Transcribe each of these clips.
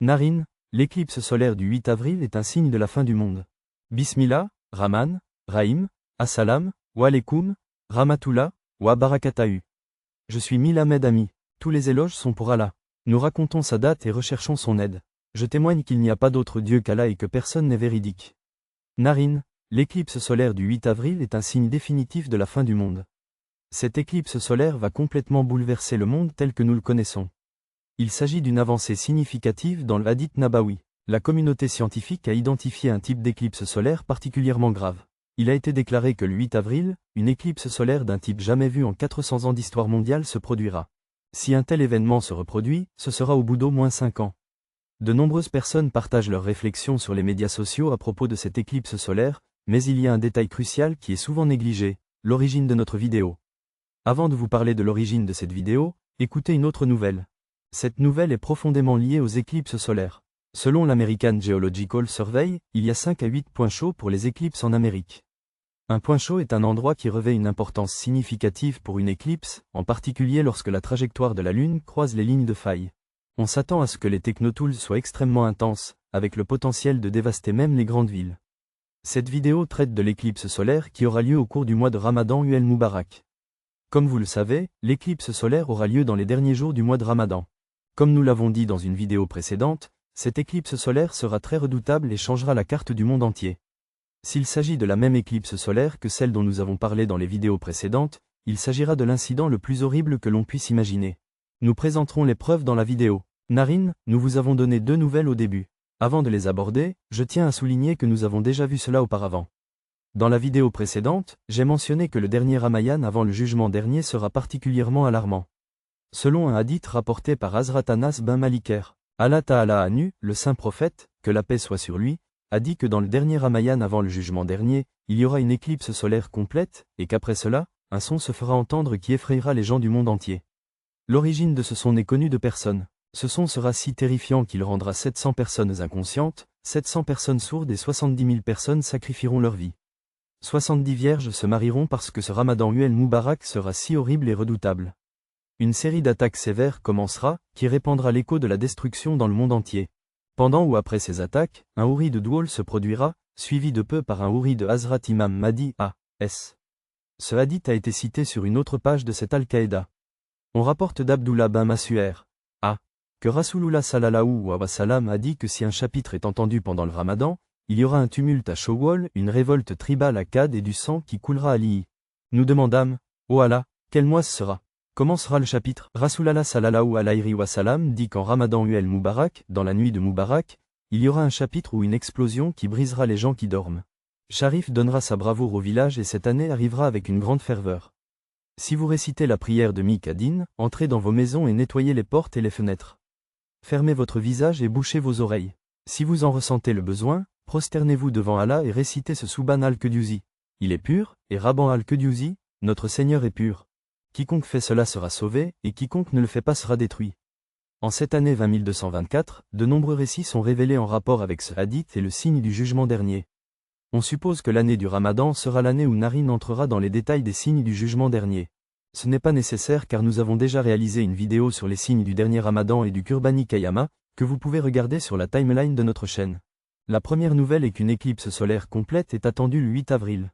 Narine, l'éclipse solaire du 8 avril est un signe de la fin du monde. Bismillah, Rahman, Rahim, Assalam, wa alaikum, Rahmatullah, wa barakatahu. Je suis Milamed Ami, tous les éloges sont pour Allah. Nous racontons sa date et recherchons son aide. Je témoigne qu'il n'y a pas d'autre Dieu qu'Allah et que personne n'est véridique. Narine, l'éclipse solaire du 8 avril est un signe définitif de la fin du monde. Cette éclipse solaire va complètement bouleverser le monde tel que nous le connaissons. Il s'agit d'une avancée significative dans le Hadith Nabawi. La communauté scientifique a identifié un type d'éclipse solaire particulièrement grave. Il a été déclaré que le 8 avril, une éclipse solaire d'un type jamais vu en 400 ans d'histoire mondiale se produira. Si un tel événement se reproduit, ce sera au bout d'au moins 5 ans. De nombreuses personnes partagent leurs réflexions sur les médias sociaux à propos de cette éclipse solaire, mais il y a un détail crucial qui est souvent négligé, l'origine de notre vidéo. Avant de vous parler de l'origine de cette vidéo, écoutez une autre nouvelle. Cette nouvelle est profondément liée aux éclipses solaires. Selon l'American Geological Survey, il y a 5 à 8 points chauds pour les éclipses en Amérique. Un point chaud est un endroit qui revêt une importance significative pour une éclipse, en particulier lorsque la trajectoire de la Lune croise les lignes de faille. On s'attend à ce que les technotools soient extrêmement intenses, avec le potentiel de dévaster même les grandes villes. Cette vidéo traite de l'éclipse solaire qui aura lieu au cours du mois de Ramadan Ul Mubarak. Comme vous le savez, l'éclipse solaire aura lieu dans les derniers jours du mois de Ramadan. Comme nous l'avons dit dans une vidéo précédente, cette éclipse solaire sera très redoutable et changera la carte du monde entier. S'il s'agit de la même éclipse solaire que celle dont nous avons parlé dans les vidéos précédentes, il s'agira de l'incident le plus horrible que l'on puisse imaginer. Nous présenterons les preuves dans la vidéo. Narine, nous vous avons donné 2 nouvelles au début. Avant de les aborder, je tiens à souligner que nous avons déjà vu cela auparavant. Dans la vidéo précédente, j'ai mentionné que le dernier Ramayan avant le jugement dernier sera particulièrement alarmant. Selon un hadith rapporté par Hazrat Anas bin Maliker, Allah Ta'ala Anu, le saint prophète, que la paix soit sur lui, a dit que dans le dernier Ramayan avant le jugement dernier, il y aura une éclipse solaire complète, et qu'après cela, un son se fera entendre qui effrayera les gens du monde entier. L'origine de ce son n'est connue de personne. Ce son sera si terrifiant qu'il rendra 700 personnes inconscientes, 700 personnes sourdes et 70 000 personnes sacrifieront leur vie. 70 vierges se marieront parce que ce Ramadan Ul Mubarak sera si horrible et redoutable. Une série d'attaques sévères commencera, qui répandra l'écho de la destruction dans le monde entier. Pendant ou après ces attaques, un houri de Dwal se produira, suivi de peu par un houri de Hazrat Imam Mahdi A.S. Ce hadith a été cité sur une autre page de cette Al-Qaïda. On rapporte d'Abdullah bin Mas'ud A. que Rasulullah sallallahu wa sallam a dit que si un chapitre est entendu pendant le Ramadan, il y aura un tumulte à Shawwal, une révolte tribale à Qad et du sang qui coulera à Li'i. Nous demandâmes, ô Allah, quel mois ce sera? Comment sera le chapitre? Rasulallah sallallahu alayhi wa sallam dit qu'en Ramadan Ul Mubarak, dans la nuit de Mubarak, il y aura un chapitre ou une explosion qui brisera les gens qui dorment. Sharif donnera sa bravoure au village et cette année arrivera avec une grande ferveur. Si vous récitez la prière de Mikadin, entrez dans vos maisons et nettoyez les portes et les fenêtres. Fermez votre visage et bouchez vos oreilles. Si vous en ressentez le besoin, prosternez-vous devant Allah et récitez ce Subhan al-Qudusi. Il est pur, et Rabban al-Qudusi, notre Seigneur est pur. Quiconque fait cela sera sauvé, et quiconque ne le fait pas sera détruit. En cette année 20224, de nombreux récits sont révélés en rapport avec ce hadith et le signe du jugement dernier. On suppose que l'année du Ramadan sera l'année où Narine entrera dans les détails des signes du jugement dernier. Ce n'est pas nécessaire car nous avons déjà réalisé une vidéo sur les signes du dernier Ramadan et du Qurbani Kayama, que vous pouvez regarder sur la timeline de notre chaîne. La première nouvelle est qu'une éclipse solaire complète est attendue le 8 avril.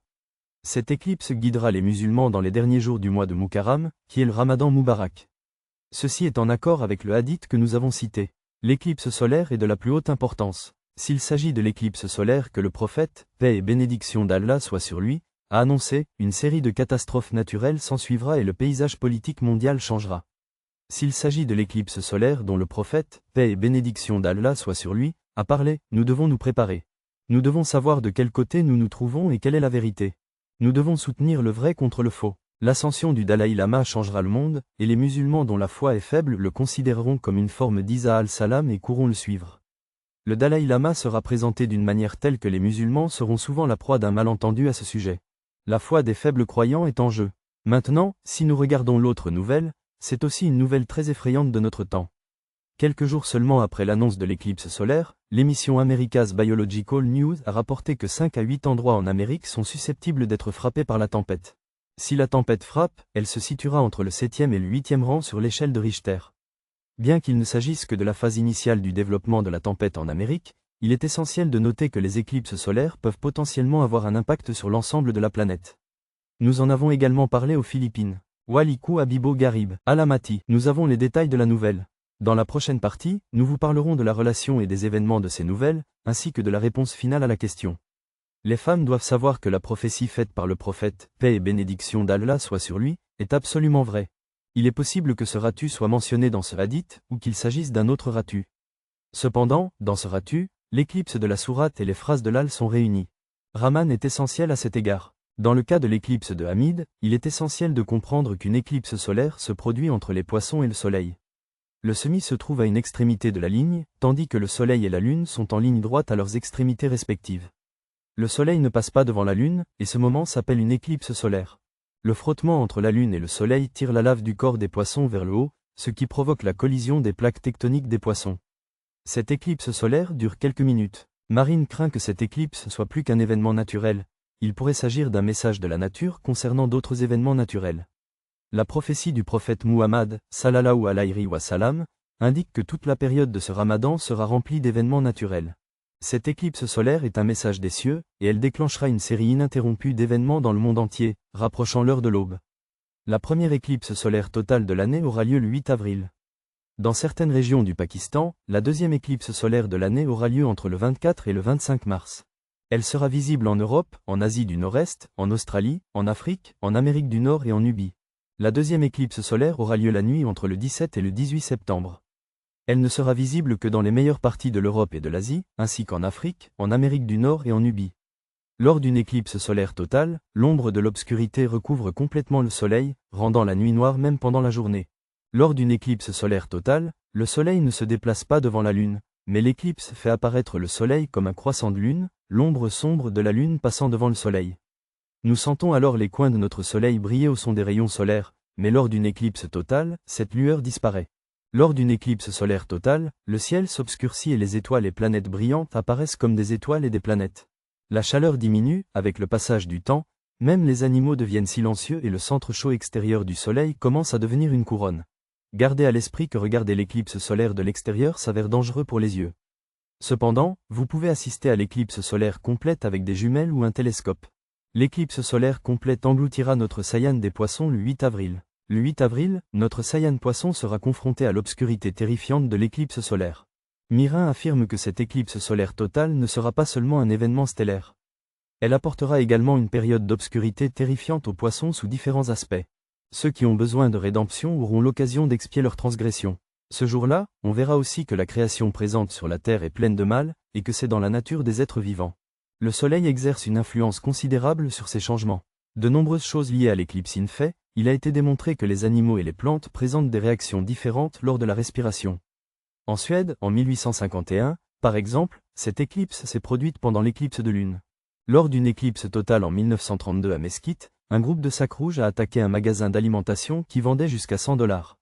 Cette éclipse guidera les musulmans dans les derniers jours du mois de Mukarram, qui est le Ramadan Mubarak. Ceci est en accord avec le hadith que nous avons cité. L'éclipse solaire est de la plus haute importance. S'il s'agit de l'éclipse solaire que le prophète, paix et bénédiction d'Allah soit sur lui, a annoncé, une série de catastrophes naturelles s'ensuivra et le paysage politique mondial changera. S'il s'agit de l'éclipse solaire dont le prophète, paix et bénédiction d'Allah soit sur lui, a parlé, nous devons nous préparer. Nous devons savoir de quel côté nous nous trouvons et quelle est la vérité. Nous devons soutenir le vrai contre le faux. L'ascension du Dalai Lama changera le monde, et les musulmans dont la foi est faible le considéreront comme une forme d'Isa al-Salam et courront le suivre. Le Dalai Lama sera présenté d'une manière telle que les musulmans seront souvent la proie d'un malentendu à ce sujet. La foi des faibles croyants est en jeu. Maintenant, si nous regardons l'autre nouvelle, c'est aussi une nouvelle très effrayante de notre temps. Quelques jours seulement après l'annonce de l'éclipse solaire, l'émission America's Biological News a rapporté que 5 à 8 endroits en Amérique sont susceptibles d'être frappés par la tempête. Si la tempête frappe, elle se situera entre le 7e et le 8e rang sur l'échelle de Richter. Bien qu'il ne s'agisse que de la phase initiale du développement de la tempête en Amérique, il est essentiel de noter que les éclipses solaires peuvent potentiellement avoir un impact sur l'ensemble de la planète. Nous en avons également parlé aux Philippines. Waliku Abibo Garib, Alamati. Nous avons les détails de la nouvelle. Dans la prochaine partie, nous vous parlerons de la relation et des événements de ces nouvelles, ainsi que de la réponse finale à la question. Les femmes doivent savoir que la prophétie faite par le prophète, paix et bénédiction d'Allah soit sur lui, est absolument vraie. Il est possible que ce ratu soit mentionné dans ce hadith, ou qu'il s'agisse d'un autre ratu. Cependant, dans ce ratu, l'éclipse de la sourate et les phrases de l'Al sont réunies. Rahman est essentiel à cet égard. Dans le cas de l'éclipse de Hamid, il est essentiel de comprendre qu'une éclipse solaire se produit entre les poissons et le soleil. Le semis se trouve à une extrémité de la ligne, tandis que le soleil et la lune sont en ligne droite à leurs extrémités respectives. Le soleil ne passe pas devant la lune, et ce moment s'appelle une éclipse solaire. Le frottement entre la lune et le soleil tire la lave du corps des poissons vers le haut, ce qui provoque la collision des plaques tectoniques des poissons. Cette éclipse solaire dure quelques minutes. Marine craint que cette éclipse soit plus qu'un événement naturel. Il pourrait s'agir d'un message de la nature concernant d'autres événements naturels. La prophétie du prophète Muhammad, sallallahu alayhi wa sallam, indique que toute la période de ce ramadan sera remplie d'événements naturels. Cette éclipse solaire est un message des cieux, et elle déclenchera une série ininterrompue d'événements dans le monde entier, rapprochant l'heure de l'aube. La première éclipse solaire totale de l'année aura lieu le 8 avril. Dans certaines régions du Pakistan, la deuxième éclipse solaire de l'année aura lieu entre le 24 et le 25 mars. Elle sera visible en Europe, en Asie du Nord-Est, en Australie, en Afrique, en Amérique du Nord et en Nubie. La deuxième éclipse solaire aura lieu la nuit entre le 17 et le 18 septembre. Elle ne sera visible que dans les meilleures parties de l'Europe et de l'Asie, ainsi qu'en Afrique, en Amérique du Nord et en Nubie. Lors d'une éclipse solaire totale, l'ombre de l'obscurité recouvre complètement le soleil, rendant la nuit noire même pendant la journée. Lors d'une éclipse solaire totale, le soleil ne se déplace pas devant la lune, mais l'éclipse fait apparaître le soleil comme un croissant de lune, l'ombre sombre de la lune passant devant le soleil. Nous sentons alors les coins de notre soleil briller au son des rayons solaires, mais lors d'une éclipse totale, cette lueur disparaît. Lors d'une éclipse solaire totale, le ciel s'obscurcit et les étoiles et planètes brillantes apparaissent comme des étoiles et des planètes. La chaleur diminue, avec le passage du temps, même les animaux deviennent silencieux et le centre chaud extérieur du soleil commence à devenir une couronne. Gardez à l'esprit que regarder l'éclipse solaire de l'extérieur s'avère dangereux pour les yeux. Cependant, vous pouvez assister à l'éclipse solaire complète avec des jumelles ou un télescope. L'éclipse solaire complète engloutira notre Saiyan des poissons le 8 avril. Le 8 avril, notre Saiyan poisson sera confronté à l'obscurité terrifiante de l'éclipse solaire. Mirin affirme que cette éclipse solaire totale ne sera pas seulement un événement stellaire. Elle apportera également une période d'obscurité terrifiante aux poissons sous différents aspects. Ceux qui ont besoin de rédemption auront l'occasion d'expier leurs transgressions. Ce jour-là, on verra aussi que la création présente sur la Terre est pleine de mal, et que c'est dans la nature des êtres vivants. Le Soleil exerce une influence considérable sur ces changements. De nombreuses choses liées à l'éclipse in fait, il a été démontré que les animaux et les plantes présentent des réactions différentes lors de la respiration. En Suède, en 1851, par exemple, cette éclipse s'est produite pendant l'éclipse de lune. Lors d'une éclipse totale en 1932 à Mesquite, un groupe de sacs rouges a attaqué un magasin d'alimentation qui vendait jusqu'à $100.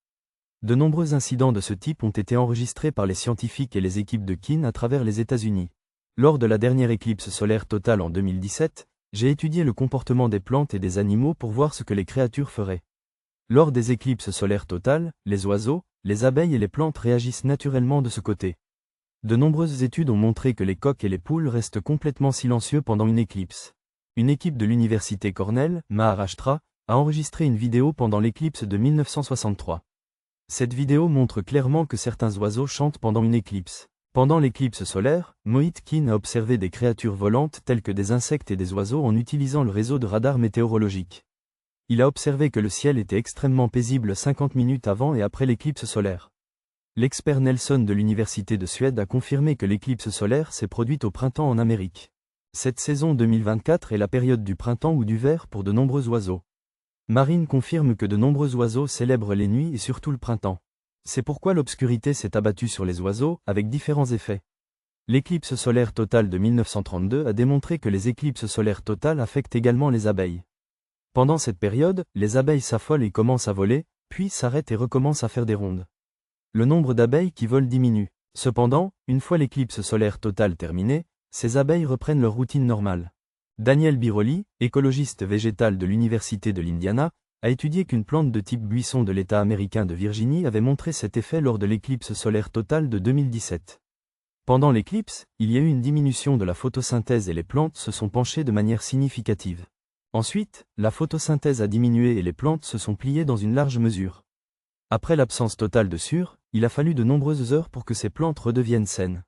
De nombreux incidents de ce type ont été enregistrés par les scientifiques et les équipes de Keane à travers les États-Unis. Lors de la dernière éclipse solaire totale en 2017, j'ai étudié le comportement des plantes et des animaux pour voir ce que les créatures feraient. Lors des éclipses solaires totales, les oiseaux, les abeilles et les plantes réagissent naturellement de ce côté. De nombreuses études ont montré que les coqs et les poules restent complètement silencieux pendant une éclipse. Une équipe de l'université Cornell, Maharashtra, a enregistré une vidéo pendant l'éclipse de 1963. Cette vidéo montre clairement que certains oiseaux chantent pendant une éclipse. Pendant l'éclipse solaire, Mohit Keane a observé des créatures volantes telles que des insectes et des oiseaux en utilisant le réseau de radars météorologiques. Il a observé que le ciel était extrêmement paisible 50 minutes avant et après l'éclipse solaire. L'expert Nelson de l'Université de Suède a confirmé que l'éclipse solaire s'est produite au printemps en Amérique. Cette saison 2024 est la période du printemps ou du vert pour de nombreux oiseaux. Marine confirme que de nombreux oiseaux célèbrent les nuits et surtout le printemps. C'est pourquoi l'obscurité s'est abattue sur les oiseaux, avec différents effets. L'éclipse solaire totale de 1932 a démontré que les éclipses solaires totales affectent également les abeilles. Pendant cette période, les abeilles s'affolent et commencent à voler, puis s'arrêtent et recommencent à faire des rondes. Le nombre d'abeilles qui volent diminue. Cependant, une fois l'éclipse solaire totale terminée, ces abeilles reprennent leur routine normale. Daniel Biroli, écologiste végétal de l'Université de l'Indiana, a étudié qu'une plante de type buisson de l'État américain de Virginie avait montré cet effet lors de l'éclipse solaire totale de 2017. Pendant l'éclipse, il y a eu une diminution de la photosynthèse et les plantes se sont penchées de manière significative. Ensuite, la photosynthèse a diminué et les plantes se sont pliées dans une large mesure. Après l'absence totale de sueur, il a fallu de nombreuses heures pour que ces plantes redeviennent saines.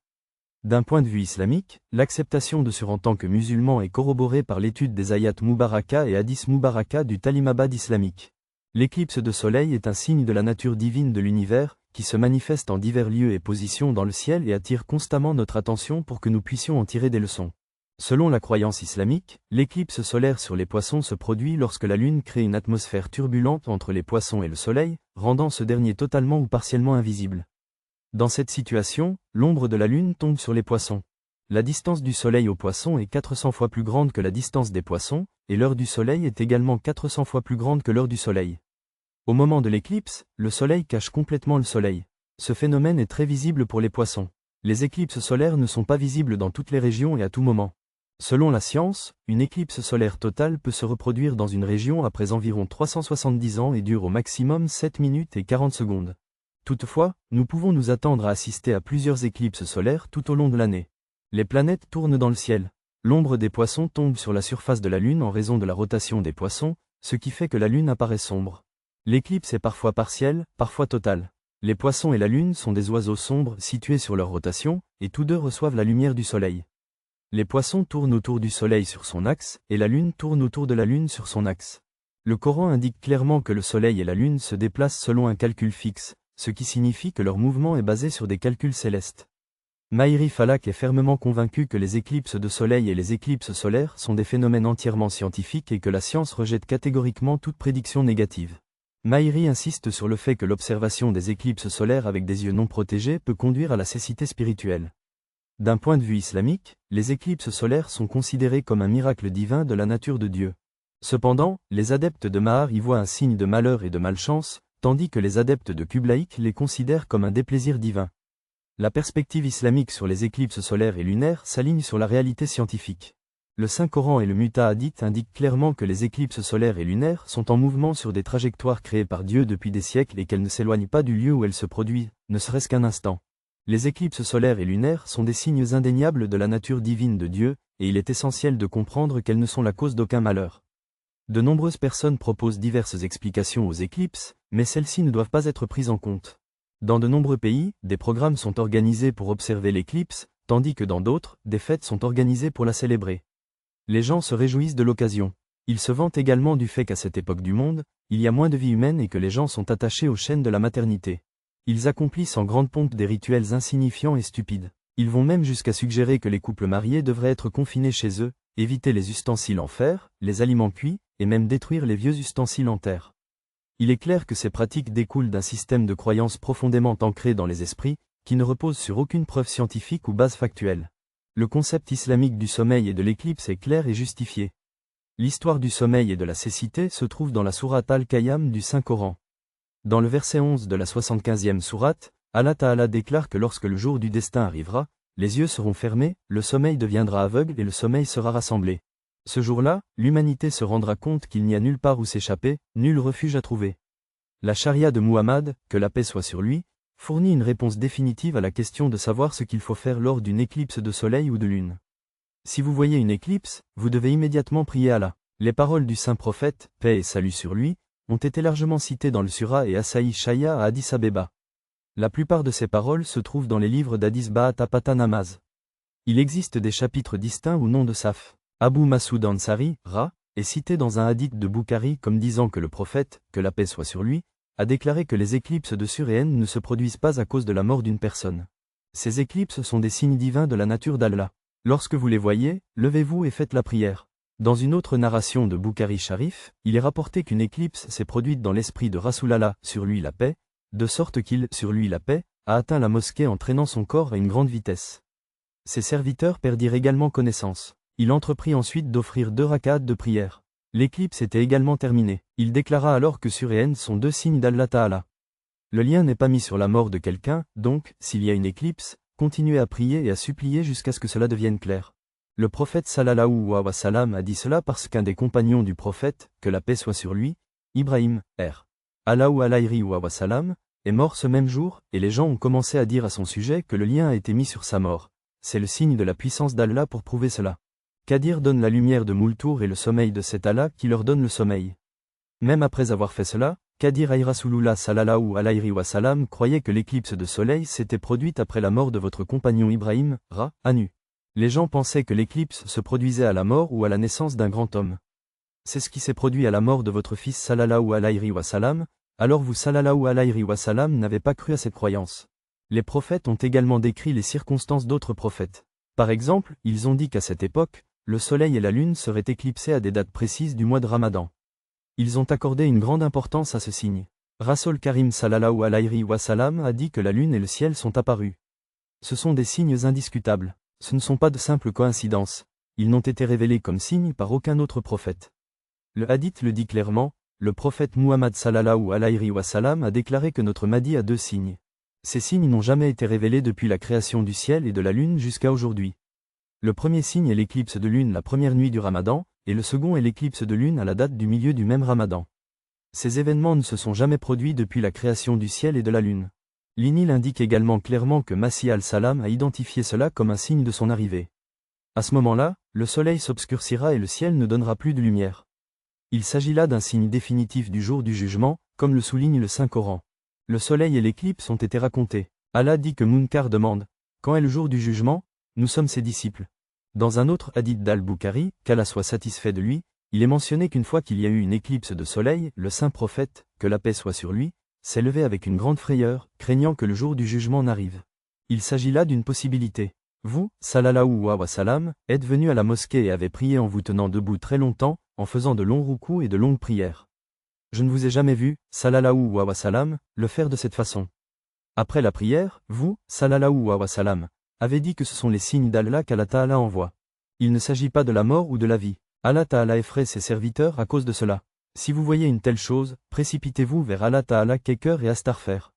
D'un point de vue islamique, l'acceptation de Sur en tant que musulman est corroborée par l'étude des ayats Mubaraka et hadiths Mubaraka du Talimabad islamique. L'éclipse de soleil est un signe de la nature divine de l'univers, qui se manifeste en divers lieux et positions dans le ciel et attire constamment notre attention pour que nous puissions en tirer des leçons. Selon la croyance islamique, l'éclipse solaire sur les poissons se produit lorsque la Lune crée une atmosphère turbulente entre les poissons et le Soleil, rendant ce dernier totalement ou partiellement invisible. Dans cette situation, l'ombre de la Lune tombe sur les poissons. La distance du Soleil aux poissons est 400 fois plus grande que la distance des poissons, et l'heure du Soleil est également 400 fois plus grande que l'heure du Soleil. Au moment de l'éclipse, le Soleil cache complètement le Soleil. Ce phénomène est très visible pour les poissons. Les éclipses solaires ne sont pas visibles dans toutes les régions et à tout moment. Selon la science, une éclipse solaire totale peut se reproduire dans une région après environ 370 ans et dure au maximum 7 minutes et 40 secondes. Toutefois, nous pouvons nous attendre à assister à plusieurs éclipses solaires tout au long de l'année. Les planètes tournent dans le ciel. L'ombre des poissons tombe sur la surface de la Lune en raison de la rotation des poissons, ce qui fait que la Lune apparaît sombre. L'éclipse est parfois partielle, parfois totale. Les poissons et la Lune sont des oiseaux sombres situés sur leur rotation, et tous deux reçoivent la lumière du Soleil. Les poissons tournent autour du Soleil sur son axe, et la Lune tourne autour de la Lune sur son axe. Le Coran indique clairement que le Soleil et la Lune se déplacent selon un calcul fixe, ce qui signifie que leur mouvement est basé sur des calculs célestes. Maïri Falak est fermement convaincu que les éclipses de Soleil et les éclipses solaires sont des phénomènes entièrement scientifiques et que la science rejette catégoriquement toute prédiction négative. Maïri insiste sur le fait que l'observation des éclipses solaires avec des yeux non protégés peut conduire à la cécité spirituelle. D'un point de vue islamique, les éclipses solaires sont considérées comme un miracle divin de la nature de Dieu. Cependant, les adeptes de Mahar y voient un signe de malheur et de malchance, tandis que les adeptes de Qublaïk les considèrent comme un déplaisir divin. La perspective islamique sur les éclipses solaires et lunaires s'aligne sur la réalité scientifique. Le Saint-Coran et le Muta Hadith indiquent clairement que les éclipses solaires et lunaires sont en mouvement sur des trajectoires créées par Dieu depuis des siècles et qu'elles ne s'éloignent pas du lieu où elles se produisent, ne serait-ce qu'un instant. Les éclipses solaires et lunaires sont des signes indéniables de la nature divine de Dieu, et il est essentiel de comprendre qu'elles ne sont la cause d'aucun malheur. De nombreuses personnes proposent diverses explications aux éclipses, mais celles-ci ne doivent pas être prises en compte. Dans de nombreux pays, des programmes sont organisés pour observer l'éclipse, tandis que dans d'autres, des fêtes sont organisées pour la célébrer. Les gens se réjouissent de l'occasion. Ils se vantent également du fait qu'à cette époque du monde, il y a moins de vie humaine et que les gens sont attachés aux chaînes de la maternité. Ils accomplissent en grande pompe des rituels insignifiants et stupides. Ils vont même jusqu'à suggérer que les couples mariés devraient être confinés chez eux, éviter les ustensiles en fer, les aliments cuits, et même détruire les vieux ustensiles en terre. Il est clair que ces pratiques découlent d'un système de croyances profondément ancré dans les esprits, qui ne repose sur aucune preuve scientifique ou base factuelle. Le concept islamique du sommeil et de l'éclipse est clair et justifié. L'histoire du sommeil et de la cécité se trouve dans la sourate Al-Qayyam du Saint-Coran. Dans le verset 11 de la 75e sourate, Allah Ta'ala déclare que lorsque le jour du destin arrivera, les yeux seront fermés, le sommeil deviendra aveugle et le sommeil sera rassemblé. Ce jour-là, l'humanité se rendra compte qu'il n'y a nulle part où s'échapper, nul refuge à trouver. La charia de Muhammad, que la paix soit sur lui, fournit une réponse définitive à la question de savoir ce qu'il faut faire lors d'une éclipse de soleil ou de lune. Si vous voyez une éclipse, vous devez immédiatement prier Allah. Les paroles du saint prophète, paix et salut sur lui, ont été largement citées dans le Surah et Asaï Shaya à Addis Abeba. La plupart de ces paroles se trouvent dans les livres d'Addis Ba'at Apata Namaz. Il existe des chapitres distincts au nom de Saf. Abu Masoud Ansari, Ra, est cité dans un hadith de Bukhari comme disant que le prophète, que la paix soit sur lui, a déclaré que les éclipses de Suréenne ne se produisent pas à cause de la mort d'une personne. Ces éclipses sont des signes divins de la nature d'Allah. Lorsque vous les voyez, levez-vous et faites la prière. Dans une autre narration de Bukhari Sharif, il est rapporté qu'une éclipse s'est produite dans l'esprit de Rasulallah, sur lui la paix, de sorte qu'il, sur lui la paix, a atteint la mosquée en traînant son corps à une grande vitesse. Ses serviteurs perdirent également connaissance. Il entreprit ensuite d'offrir 2 rak'at de prière. L'éclipse était également terminée. Il déclara alors que Suréenne sont 2 signes d'Allah Ta'ala. Le lien n'est pas mis sur la mort de quelqu'un, donc, s'il y a une éclipse, continuez à prier et à supplier jusqu'à ce que cela devienne clair. Le prophète sallallahu alayhi wa sallam a dit cela parce qu'un des compagnons du prophète, que la paix soit sur lui, Ibrahim, R. Allahu alayhi wa salam, est mort ce même jour, et les gens ont commencé à dire à son sujet que le lien a été mis sur sa mort. C'est le signe de la puissance d'Allah pour prouver cela. Qadir donne la lumière de Moultour et le sommeil de cet Allah qui leur donne le sommeil. Même après avoir fait cela, Qadir aï Rasulullah sallallahu alayhi wa salam croyait que l'éclipse de soleil s'était produite après la mort de votre compagnon Ibrahim, Ra, Anu. Les gens pensaient que l'éclipse se produisait à la mort ou à la naissance d'un grand homme. C'est ce qui s'est produit à la mort de votre fils sallallahu alayhi wa salam, alors vous sallallahu alayhi wa salam n'avez pas cru à cette croyance. Les prophètes ont également décrit les circonstances d'autres prophètes. Par exemple, ils ont dit qu'à cette époque, le soleil et la lune seraient éclipsés à des dates précises du mois de Ramadan. Ils ont accordé une grande importance à ce signe. Rasoul Karim sallallahu alayhi wa salam a dit que la lune et le ciel sont apparus. Ce sont des signes indiscutables. Ce ne sont pas de simples coïncidences. Ils n'ont été révélés comme signes par aucun autre prophète. Le hadith le dit clairement, le prophète Muhammad sallallahu alayhi wa salam a déclaré que notre Mahdi a 2 signes. Ces signes n'ont jamais été révélés depuis la création du ciel et de la lune jusqu'à aujourd'hui. Le premier signe est l'éclipse de lune la première nuit du Ramadan, et le second est l'éclipse de lune à la date du milieu du même Ramadan. Ces événements ne se sont jamais produits depuis la création du ciel et de la lune. L'Injil indique également clairement que Masih al-Salam a identifié cela comme un signe de son arrivée. À ce moment-là, le soleil s'obscurcira et le ciel ne donnera plus de lumière. Il s'agit là d'un signe définitif du jour du jugement, comme le souligne le Saint-Coran. Le soleil et l'éclipse ont été racontés. Allah dit que Munkar demande « Quand est le jour du jugement ? Nous sommes ses disciples. » Dans un autre hadith d'Al-Bukhari, qu'Allah soit satisfait de lui, il est mentionné qu'une fois qu'il y a eu une éclipse de soleil, le saint prophète, que la paix soit sur lui, s'est levé avec une grande frayeur, craignant que le jour du jugement n'arrive. Il s'agit là d'une possibilité. Vous, sallallahu wa salam, êtes venu à la mosquée et avez prié en vous tenant debout très longtemps, en faisant de longs roukous et de longues prières. Je ne vous ai jamais vu, sallallahu wa salam, le faire de cette façon. Après la prière, vous, sallallahu wa salam, avez dit que ce sont les signes d'Allah qu'Allah Ta'ala envoie. Il ne s'agit pas de la mort ou de la vie. Allah Ta'ala effraie ses serviteurs à cause de cela. Si vous voyez une telle chose, précipitez-vous vers Allah Ta'ala Keker et Astaghfir.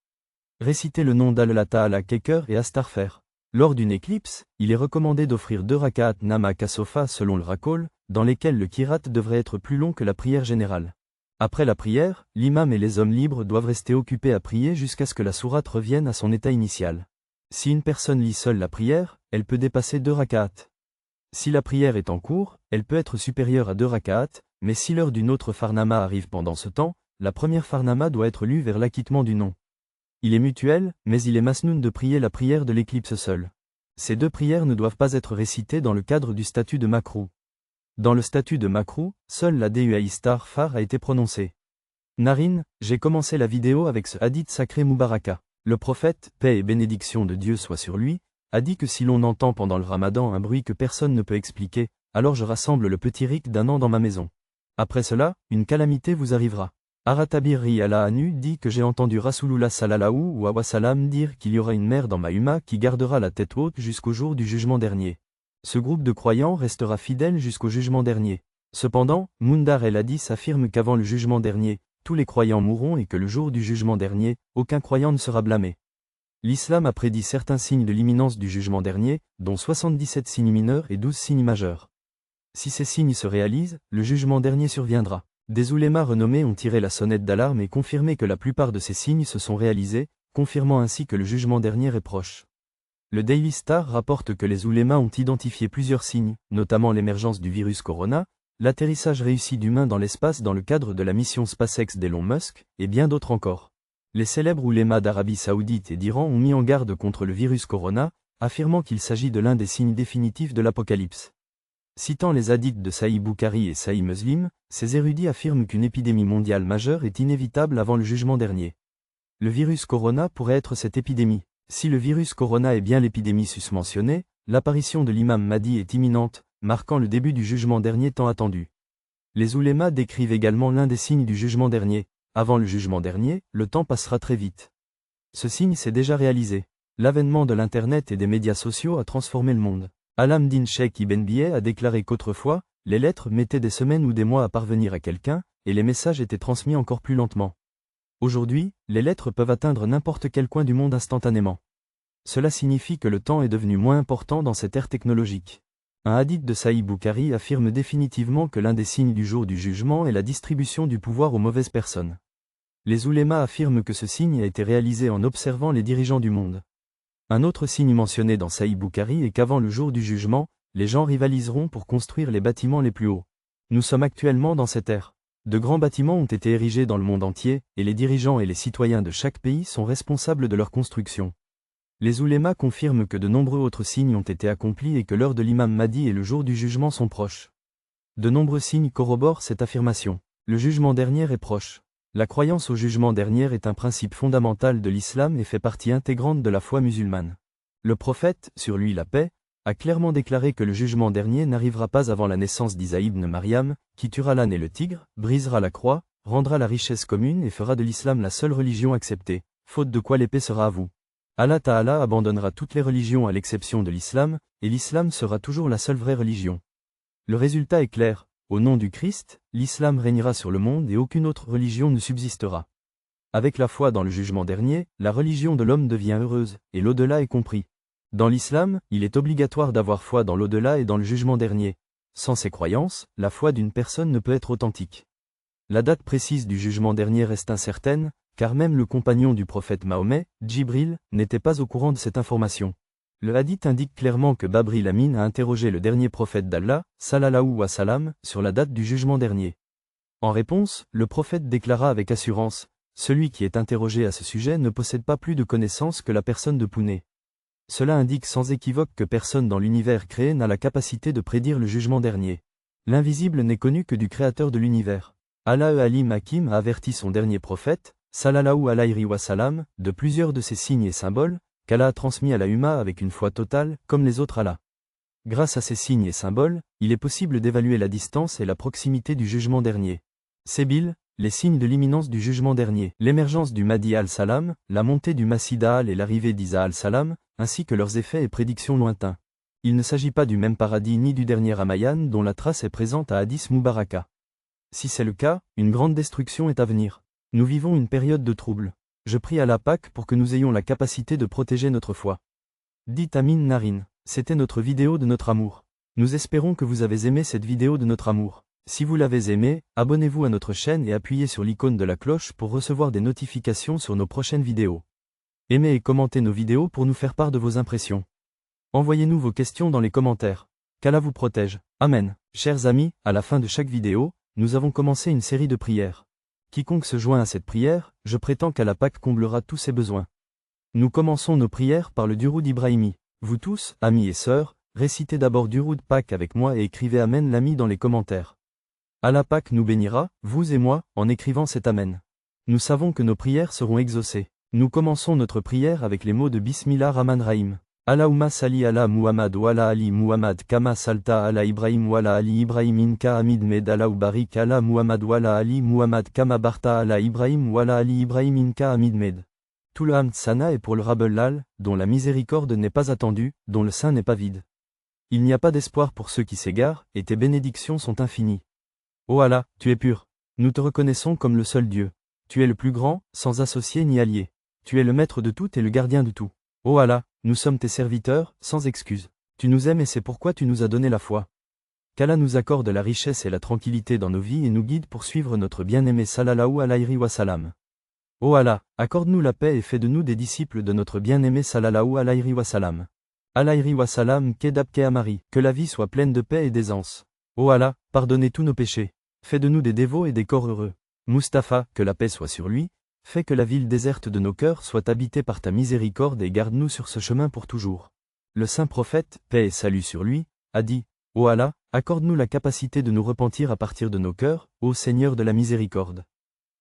Récitez le nom d'Allah Ta'ala Keker et Astaghfir. Lors d'une éclipse, il est recommandé d'offrir 2 raka'at nama kasofa selon le Rakol, dans lesquels le kirat devrait être plus long que la prière générale. Après la prière, l'imam et les hommes libres doivent rester occupés à prier jusqu'à ce que la sourate revienne à son état initial. Si une personne lit seule la prière, elle peut dépasser 2 raka'at. Si la prière est en cours, elle peut être supérieure à 2 raka'at, mais si l'heure d'une autre farnama arrive pendant ce temps, la première farnama doit être lue vers l'acquittement du nom. Il est mutuel, mais il est masnoun de prier la prière de l'éclipse seule. Ces 2 prières ne doivent pas être récitées dans le cadre du statut de Makrou. Dans le statut de Makrou, seule la Dua Istighfar a été prononcée. Narine, j'ai commencé la vidéo avec ce hadith sacré Mubaraka. Le prophète, paix et bénédiction de Dieu soit sur lui, a dit que si l'on entend pendant le Ramadan un bruit que personne ne peut expliquer, alors je rassemble le petit rik d'un an dans ma maison. Après cela, une calamité vous arrivera. Aratabir Riyala Anu dit que j'ai entendu Rasulullah sallallahu wa salam dire qu'il y aura une mère dans Mahuma qui gardera la tête haute jusqu'au jour du jugement dernier. Ce groupe de croyants restera fidèle jusqu'au jugement dernier. Cependant, Mundar el-Hadith affirme qu'avant le jugement dernier, tous les croyants mourront et que le jour du jugement dernier, aucun croyant ne sera blâmé. L'islam a prédit certains signes de l'imminence du jugement dernier, dont 77 signes mineurs et 12 signes majeurs. Si ces signes se réalisent, le jugement dernier surviendra. Des oulémas renommés ont tiré la sonnette d'alarme et confirmé que la plupart de ces signes se sont réalisés, confirmant ainsi que le jugement dernier est proche. Le Daily Star rapporte que les oulémas ont identifié plusieurs signes, notamment l'émergence du virus Corona, l'atterrissage réussi d'humains dans l'espace dans le cadre de la mission SpaceX d'Elon Musk, et bien d'autres encore. Les célèbres oulémas d'Arabie Saoudite et d'Iran ont mis en garde contre le virus Corona, affirmant qu'il s'agit de l'un des signes définitifs de l'apocalypse. Citant les hadiths de Sahih Bukhari et Sahih Muslim, ces érudits affirment qu'une épidémie mondiale majeure est inévitable avant le jugement dernier. Le virus Corona pourrait être cette épidémie. Si le virus Corona est bien l'épidémie susmentionnée, l'apparition de l'imam Mahdi est imminente, marquant le début du jugement dernier tant attendu. Les oulémas décrivent également l'un des signes du jugement dernier. Avant le jugement dernier, le temps passera très vite. Ce signe s'est déjà réalisé. L'avènement de l'Internet et des médias sociaux a transformé le monde. Alamdin Sheikh Ibn Biyeh a déclaré qu'autrefois, les lettres mettaient des semaines ou des mois à parvenir à quelqu'un, et les messages étaient transmis encore plus lentement. Aujourd'hui, les lettres peuvent atteindre n'importe quel coin du monde instantanément. Cela signifie que le temps est devenu moins important dans cette ère technologique. Un hadith de Sahih Bukhari affirme définitivement que l'un des signes du jour du jugement est la distribution du pouvoir aux mauvaises personnes. Les oulémas affirment que ce signe a été réalisé en observant les dirigeants du monde. Un autre signe mentionné dans Sahih Bukhari est qu'avant le jour du jugement, les gens rivaliseront pour construire les bâtiments les plus hauts. Nous sommes actuellement dans cette ère. De grands bâtiments ont été érigés dans le monde entier, et les dirigeants et les citoyens de chaque pays sont responsables de leur construction. Les oulémas confirment que de nombreux autres signes ont été accomplis et que l'heure de l'imam Mahdi et le jour du jugement sont proches. De nombreux signes corroborent cette affirmation. Le jugement dernier est proche. La croyance au jugement dernier est un principe fondamental de l'islam et fait partie intégrante de la foi musulmane. Le prophète, sur lui la paix, a clairement déclaré que le jugement dernier n'arrivera pas avant la naissance d'Isa ibn Maryam, qui tuera l'âne et le tigre, brisera la croix, rendra la richesse commune et fera de l'islam la seule religion acceptée, faute de quoi l'épée sera à vous. Allah Ta'ala abandonnera toutes les religions à l'exception de l'islam, et l'islam sera toujours la seule vraie religion. Le résultat est clair, au nom du Christ, l'islam régnera sur le monde et aucune autre religion ne subsistera. Avec la foi dans le jugement dernier, la religion de l'homme devient heureuse, et l'au-delà est compris. Dans l'islam, il est obligatoire d'avoir foi dans l'au-delà et dans le jugement dernier. Sans ces croyances, la foi d'une personne ne peut être authentique. La date précise du jugement dernier reste incertaine, car même le compagnon du prophète Mahomet, Djibril, n'était pas au courant de cette information. Le hadith indique clairement que Babril Amin a interrogé le dernier prophète d'Allah, sallallahu wa sallam, sur la date du jugement dernier. En réponse, le prophète déclara avec assurance, « Celui qui est interrogé à ce sujet ne possède pas plus de connaissances que la personne de Pounet. » Cela indique sans équivoque que personne dans l'univers créé n'a la capacité de prédire le jugement dernier. L'invisible n'est connu que du créateur de l'univers. Allah Alim Hakim a averti son dernier prophète, sallallahu alayhi wa sallam, de plusieurs de ces signes et symboles, qu'Allah a transmis à la Ummah avec une foi totale, comme les autres Allah. Grâce à ces signes et symboles, il est possible d'évaluer la distance et la proximité du jugement dernier. Sébil, les signes de l'imminence du jugement dernier, l'émergence du Mahdi al-Salam, la montée du Masih Dajjal et l'arrivée d'Isa al-Salam, ainsi que leurs effets et prédictions lointains. Il ne s'agit pas du même paradis ni du dernier Ramayan dont la trace est présente à Hadith Mubaraka. Si c'est le cas, une grande destruction est à venir. Nous vivons une période de trouble. Je prie Allah Pak pour que nous ayons la capacité de protéger notre foi. Dites Amin Narin, c'était notre vidéo de notre amour. Nous espérons que vous avez aimé cette vidéo de notre amour. Si vous l'avez aimé, abonnez-vous à notre chaîne et appuyez sur l'icône de la cloche pour recevoir des notifications sur nos prochaines vidéos. Aimez et commentez nos vidéos pour nous faire part de vos impressions. Envoyez-nous vos questions dans les commentaires. Qu'Allah vous protège. Amen. Chers amis, à la fin de chaque vidéo, nous avons commencé une série de prières. Quiconque se joint à cette prière, je prétends qu'Allah Pak comblera tous ses besoins. Nous commençons nos prières par le Duroud Ibrahimi. Vous tous, amis et sœurs, récitez d'abord Duroud Pak avec moi et écrivez Amen l'ami dans les commentaires. Allah Pak nous bénira, vous et moi, en écrivant cet Amen. Nous savons que nos prières seront exaucées. Nous commençons notre prière avec les mots de Bismillah Rahman Rahim. Allahumma salli ala Muhammad wa ala Ali Muhammad kama salta ala Ibrahim wa ala Ali Ibrahim inka hamid med Allahu barik ala Muhammad wa ala Ali Muhammad kama barta ala Ibrahim wa ala Ali Ibrahim inka hamid med. Tout le hamd sana est pour le Rabbul Lal, dont la miséricorde n'est pas attendue, dont le sein n'est pas vide. Il n'y a pas d'espoir pour ceux qui s'égarent, et tes bénédictions sont infinies. Ô Allah, tu es pur. Nous te reconnaissons comme le seul Dieu. Tu es le plus grand, sans associé ni allié. Tu es le maître de tout et le gardien de tout. Ô Allah, nous sommes tes serviteurs, sans excuse. Tu nous aimes et c'est pourquoi tu nous as donné la foi. Qu'Allah nous accorde la richesse et la tranquillité dans nos vies et nous guide pour suivre notre bien-aimé sallallahu alayhi wa sallam. Ô Allah, accorde-nous la paix et fais de nous des disciples de notre bien-aimé sallallahu alayhi wa sallam. Alayhi wa sallam kedab ke amari, que la vie soit pleine de paix et d'aisance. Ô Allah, pardonnez tous nos péchés. Fais de nous des dévots et des corps heureux. Mustapha, que la paix soit sur lui. Fais que la ville déserte de nos cœurs soit habitée par ta miséricorde et garde-nous sur ce chemin pour toujours. Le saint prophète, paix et salut sur lui, a dit, Ô Allah, accorde-nous la capacité de nous repentir à partir de nos cœurs, ô Seigneur de la miséricorde.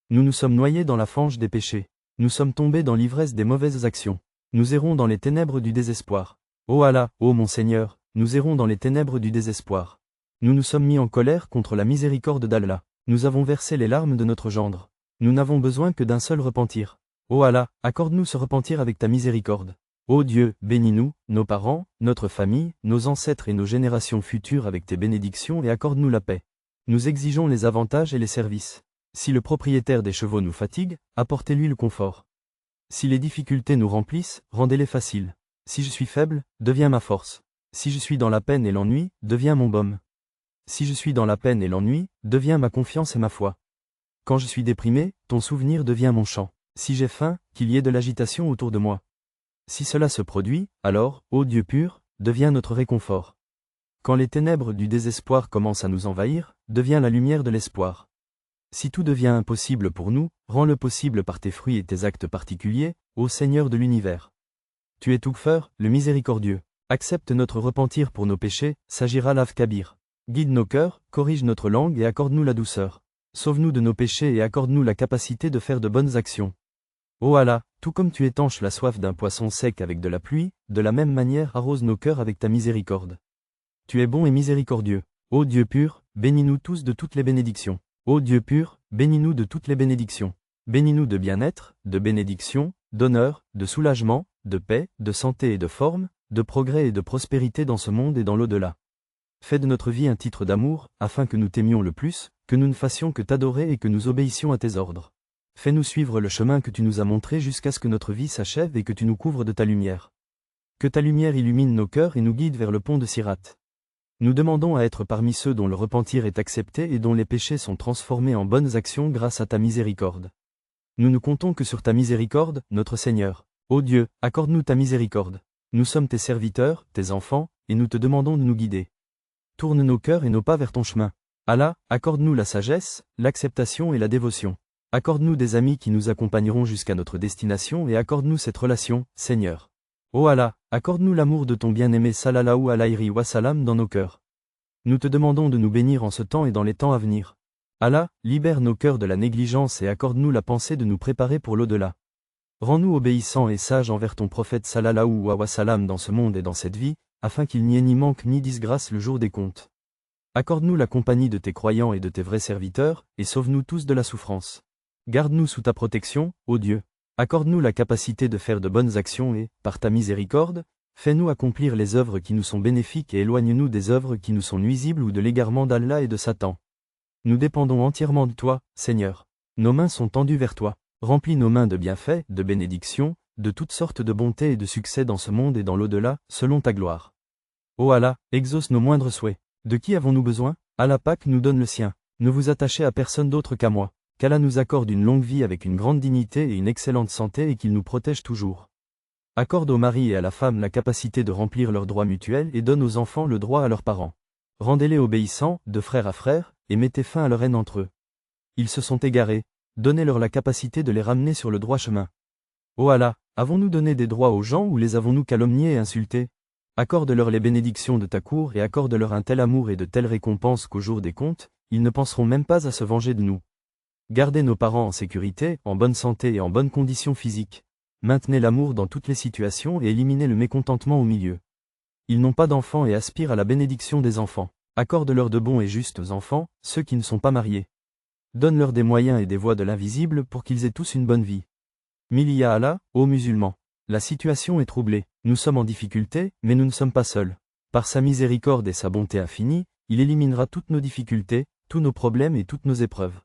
Nous nous sommes noyés dans la fange des péchés. Nous sommes tombés dans l'ivresse des mauvaises actions. Nous errons dans les ténèbres du désespoir. Ô Allah, ô mon Seigneur, nous errons dans les ténèbres du désespoir. Nous nous sommes mis en colère contre la miséricorde d'Allah. Nous avons versé les larmes de notre gendre. Nous n'avons besoin que d'un seul repentir. Ô Allah, accorde-nous ce repentir avec ta miséricorde. Ô Dieu, bénis-nous, nos parents, notre famille, nos ancêtres et nos générations futures avec tes bénédictions et accorde-nous la paix. Nous exigeons les avantages et les services. Si le propriétaire des chevaux nous fatigue, apportez-lui le confort. Si les difficultés nous remplissent, rendez-les faciles. Si je suis faible, deviens ma force. Si je suis dans la peine et l'ennui, deviens mon baume. Si je suis dans la peine et l'ennui, deviens ma confiance et ma foi. Quand je suis déprimé, ton souvenir devient mon chant. Si j'ai faim, qu'il y ait de l'agitation autour de moi. Si cela se produit, alors, ô Dieu pur, deviens notre réconfort. Quand les ténèbres du désespoir commencent à nous envahir, deviens la lumière de l'espoir. Si tout devient impossible pour nous, rends-le possible par tes fruits et tes actes particuliers, ô Seigneur de l'univers. Tu es Toukfeur, le miséricordieux. Accepte notre repentir pour nos péchés, s'agira Lav Kabir. Guide nos cœurs, corrige notre langue et accorde-nous la douceur. Sauve-nous de nos péchés et accorde-nous la capacité de faire de bonnes actions. Ô Allah, tout comme tu étanches la soif d'un poisson sec avec de la pluie, de la même manière arrose nos cœurs avec ta miséricorde. Tu es bon et miséricordieux. Ô Dieu pur, bénis-nous tous de toutes les bénédictions. Ô Dieu pur, bénis-nous de toutes les bénédictions. Bénis-nous de bien-être, de bénédiction, d'honneur, de soulagement, de paix, de santé et de forme, de progrès et de prospérité dans ce monde et dans l'au-delà. Fais de notre vie un titre d'amour, afin que nous t'aimions le plus, que nous ne fassions que t'adorer et que nous obéissions à tes ordres. Fais-nous suivre le chemin que tu nous as montré jusqu'à ce que notre vie s'achève et que tu nous couvres de ta lumière. Que ta lumière illumine nos cœurs et nous guide vers le pont de Sirat. Nous demandons à être parmi ceux dont le repentir est accepté et dont les péchés sont transformés en bonnes actions grâce à ta miséricorde. Nous ne comptons que sur ta miséricorde, notre Seigneur. Ô Dieu, accorde-nous ta miséricorde. Nous sommes tes serviteurs, tes enfants, et nous te demandons de nous guider. Tourne nos cœurs et nos pas vers ton chemin. Allah, accorde-nous la sagesse, l'acceptation et la dévotion. Accorde-nous des amis qui nous accompagneront jusqu'à notre destination et accorde-nous cette relation, Seigneur. Ô Allah, accorde-nous l'amour de ton bien-aimé sallallahu alayhi wa sallam dans nos cœurs. Nous te demandons de nous bénir en ce temps et dans les temps à venir. Allah, libère nos cœurs de la négligence et accorde-nous la pensée de nous préparer pour l'au-delà. Rends-nous obéissants et sages envers ton prophète sallallahu alayhi wa sallam dans ce monde et dans cette vie, afin qu'il n'y ait ni manque ni disgrâce le jour des comptes. Accorde-nous la compagnie de tes croyants et de tes vrais serviteurs, et sauve-nous tous de la souffrance. Garde-nous sous ta protection, ô Dieu. Accorde-nous la capacité de faire de bonnes actions et, par ta miséricorde, fais-nous accomplir les œuvres qui nous sont bénéfiques et éloigne-nous des œuvres qui nous sont nuisibles ou de l'égarement d'Allah et de Satan. Nous dépendons entièrement de toi, Seigneur. Nos mains sont tendues vers toi. Remplis nos mains de bienfaits, de bénédictions, de toutes sortes de bontés et de succès dans ce monde et dans l'au-delà, selon ta gloire. Ô Allah, exauce nos moindres souhaits. De qui avons-nous besoin? Allah Pak nous donne le sien. Ne vous attachez à personne d'autre qu'à moi. Qu'Allah nous accorde une longue vie avec une grande dignité et une excellente santé et qu'il nous protège toujours. Accorde au mari et à la femme la capacité de remplir leurs droits mutuels et donne aux enfants le droit à leurs parents. Rendez-les obéissants, de frère à frère, et mettez fin à leur haine entre eux. Ils se sont égarés, donnez-leur la capacité de les ramener sur le droit chemin. Ô Allah, avons-nous donné des droits aux gens ou les avons-nous calomniés et insultés? Accorde-leur les bénédictions de ta cour et accorde-leur un tel amour et de telles récompenses qu'au jour des comptes, ils ne penseront même pas à se venger de nous. Gardez nos parents en sécurité, en bonne santé et en bonnes conditions physiques. Maintenez l'amour dans toutes les situations et éliminez le mécontentement au milieu. Ils n'ont pas d'enfants et aspirent à la bénédiction des enfants. Accorde-leur de bons et justes enfants, ceux qui ne sont pas mariés. Donne-leur des moyens et des voies de l'invisible pour qu'ils aient tous une bonne vie. Mille à Allah, ô musulmans. La situation est troublée, nous sommes en difficulté, mais nous ne sommes pas seuls. Par sa miséricorde et sa bonté infinie, il éliminera toutes nos difficultés, tous nos problèmes et toutes nos épreuves.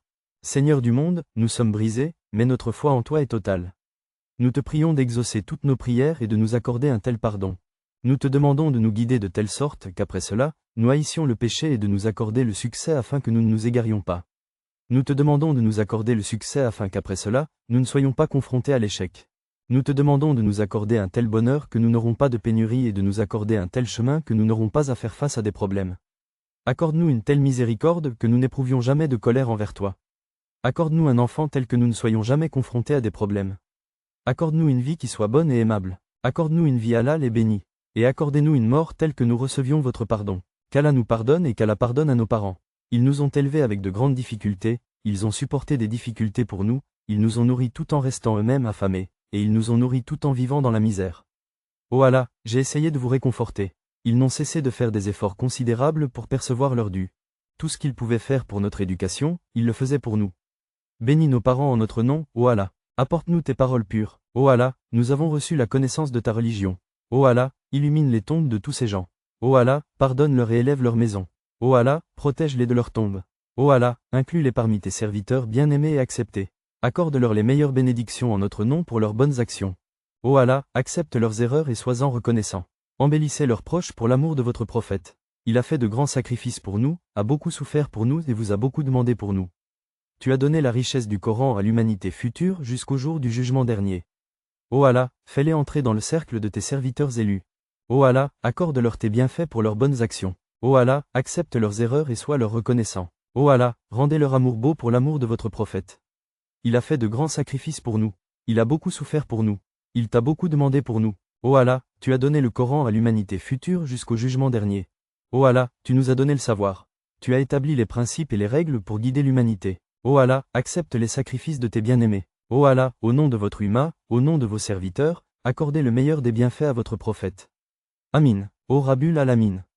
Seigneur du monde, nous sommes brisés, mais notre foi en toi est totale. Nous te prions d'exaucer toutes nos prières et de nous accorder un tel pardon. Nous te demandons de nous guider de telle sorte qu'après cela, nous haïssions le péché et de nous accorder le succès afin que nous ne nous égarions pas. Nous te demandons de nous accorder le succès afin qu'après cela, nous ne soyons pas confrontés à l'échec. Nous te demandons de nous accorder un tel bonheur que nous n'aurons pas de pénurie et de nous accorder un tel chemin que nous n'aurons pas à faire face à des problèmes. Accorde-nous une telle miséricorde que nous n'éprouvions jamais de colère envers toi. Accorde-nous un enfant tel que nous ne soyons jamais confrontés à des problèmes. Accorde-nous une vie qui soit bonne et aimable. Accorde-nous une vie halal et bénie. Et accordez-nous une mort telle que nous recevions votre pardon. Qu'Allah nous pardonne et qu'Allah pardonne à nos parents. Ils nous ont élevés avec de grandes difficultés, ils ont supporté des difficultés pour nous, ils nous ont nourris tout en restant eux-mêmes affamés, et ils nous ont nourris tout en vivant dans la misère. Ô Allah, j'ai essayé de vous réconforter. Ils n'ont cessé de faire des efforts considérables pour percevoir leur dû. Tout ce qu'ils pouvaient faire pour notre éducation, ils le faisaient pour nous. Bénis nos parents en notre nom, ô Allah. Apporte-nous tes paroles pures. Ô Allah, nous avons reçu la connaissance de ta religion. Ô Allah, illumine les tombes de tous ces gens. Ô Allah, pardonne-leur et élève leur maison. Ô Allah, protège-les de leurs tombes. Ô Allah, inclus-les parmi tes serviteurs bien-aimés et acceptés. Accorde-leur les meilleures bénédictions en notre nom pour leurs bonnes actions. Ô Allah, accepte leurs erreurs et sois-en reconnaissant. Embellissez leurs proches pour l'amour de votre prophète. Il a fait de grands sacrifices pour nous, a beaucoup souffert pour nous et vous a beaucoup demandé pour nous. Tu as donné la richesse du Coran à l'humanité future jusqu'au jour du jugement dernier. Ô Allah, fais-les entrer dans le cercle de tes serviteurs élus. Ô Allah, accorde-leur tes bienfaits pour leurs bonnes actions. Ô Allah, accepte leurs erreurs et sois leur reconnaissant. Ô Allah, rendez leur amour beau pour l'amour de votre prophète. Il a fait de grands sacrifices pour nous. Il a beaucoup souffert pour nous. Il t'a beaucoup demandé pour nous. Ô Allah, tu as donné le Coran à l'humanité future jusqu'au jugement dernier. Ô Allah, tu nous as donné le savoir. Tu as établi les principes et les règles pour guider l'humanité. Ô Allah, accepte les sacrifices de tes bien-aimés. Ô Allah, au nom de votre Ummah, au nom de vos serviteurs, accordez le meilleur des bienfaits à votre prophète. Amin. Ô Rabbul Alamin.